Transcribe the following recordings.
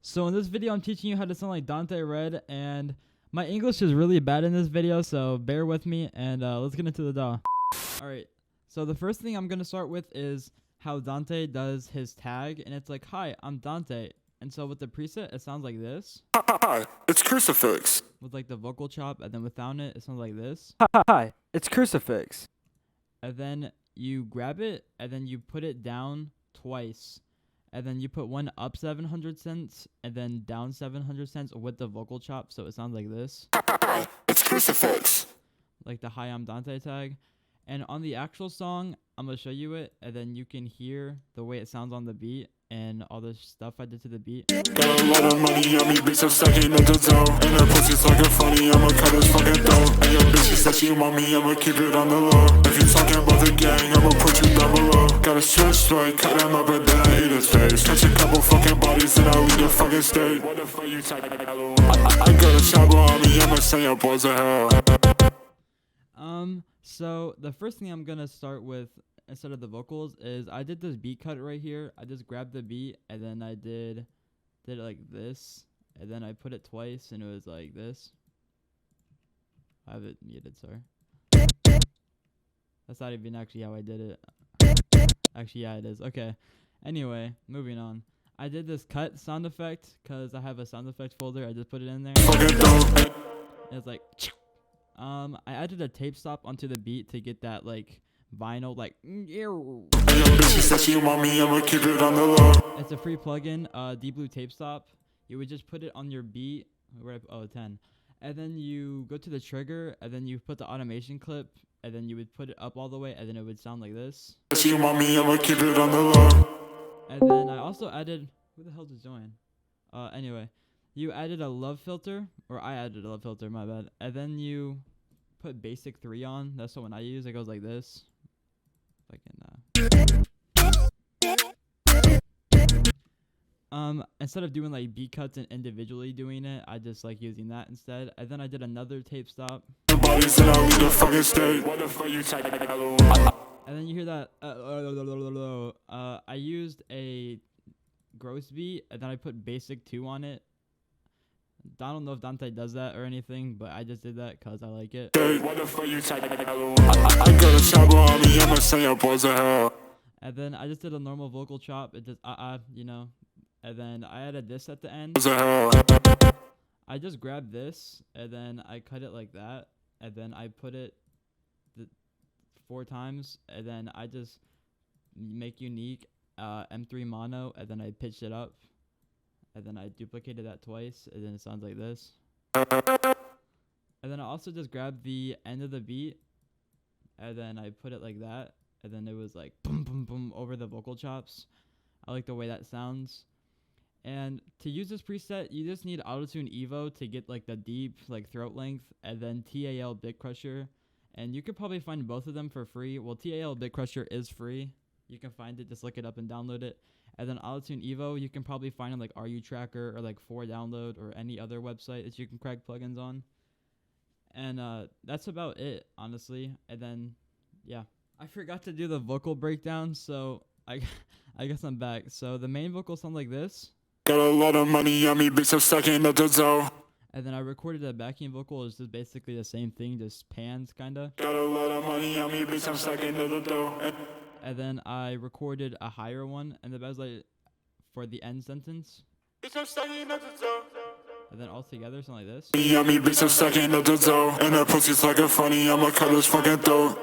So in this video, I'm teaching you how to sound like Dante Red, and my English is really bad in this video, so bear with me, and let's get into the DAW. Alright, so the first thing I'm going to start with is how Dante does his tag, and it's like, hi, I'm Dante. And so with the preset, it sounds like this. Hi, it's Crucifix. With like the vocal chop, and then without it, it sounds like this. Hi, it's Crucifix. And then you grab it, and then you put it down twice. And then you put one up 700 cents, and then down 700 cents with the vocal chop, so it sounds like this. Hi, it's Crucifix. Like the hi, I'm Dante tag. And on the actual song, I'm going to show you it, and then you can hear the way it sounds on the beat and all the stuff I did to the beat. Got a lot of money on me, bitch, I'm stacking up the dough. And her pussy's looking funny, I'ma cut his fucking throat. And your bitch, she said she want me, I'ma keep it on the low. If you talking about the gang, I'ma put you down below. Got a stretch right, cut him up and then I eat his face. Catch a couple fucking bodies and I leave the fucking state. What the fuck you talking about? I got a chopper on me, I'ma send your boys to hell. So the first thing I'm gonna start with instead of the vocals is I did this beat cut right here. I just grabbed the beat and then I did it like this, and then I put it twice and it was like this. I have it muted, sorry. That's not even actually how I did it. Actually, yeah, it is. Okay. Anyway, moving on. I did this cut sound effect because I have a sound effect folder. I just put it in there. And it's like, I added a tape stop onto the beat to get that like vinyl like. It's a free plugin, Deep Blue Tape Stop. You would just put it on your beat. Where 10, and then you go to the trigger, and then you put the automation clip, and then you would put it up all the way, and then it would sound like this. And then I also added, who the hell just joined? Anyway, you added a love filter, or I added a love filter, my bad. And then you put basic 3 on. That's the one I use. It goes like this. Instead of doing like beat cuts and individually doing it, I just like using that instead. And then I did another tape stop. And then you hear that. I used a gross beat, and then I put basic 2 on it. I don't know if Dante does that or anything, but I just did that because I like it. And then I just did a normal vocal chop. It just you know. And then I added this at the end. I just grabbed this, and then I cut it like that, and then I put it 4 times, and then I just make unique M3 mono, and then I pitched it up, and then I duplicated that twice, and then it sounds like this. And then I also just grabbed the end of the beat, and then I put it like that, and then it was like boom boom boom over the vocal chops. I like the way that sounds. And to use this preset, you just need Autotune Evo to get like the deep like throat length, and then TAL Bit Crusher. And you could probably find both of them for free. Well, TAL Bit Crusher is free. You can find it, just look it up and download it. And then Autotune Evo, you can probably find on like RU Tracker or like 4Download or any other website that you can crack plugins on. And that's about it, honestly. And then, yeah. I forgot to do the vocal breakdown, so I guess I'm back. So the main vocals sound like this. Got a lot of money on me, bitch, I'm stacking up the dough. And then I recorded a backing vocal. It's just basically the same thing, just pans, kinda. Got a lot of money on me, bitch, I'm stacking up the dough. And then I recorded a higher one, and that was like for the end sentence. Bitch, I'm stacking up the dough. And then all together, something like this. On me, bitch, I'm stacking up the dough. And her pussy's looking funny, I'ma cut his fucking throat.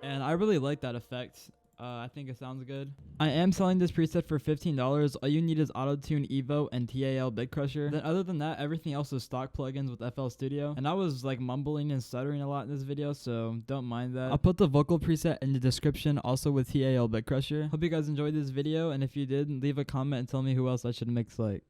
And I really like that effect. I think it sounds good. I am selling this preset for $15. All you need is Autotune Evo and TAL Bit Crusher. Then other than that, everything else is stock plugins with FL Studio. And I was like mumbling and stuttering a lot in this video, so don't mind that. I'll put the vocal preset in the description, also with TAL Bit Crusher. Hope you guys enjoyed this video, and if you did, leave a comment and tell me who else I should mix like.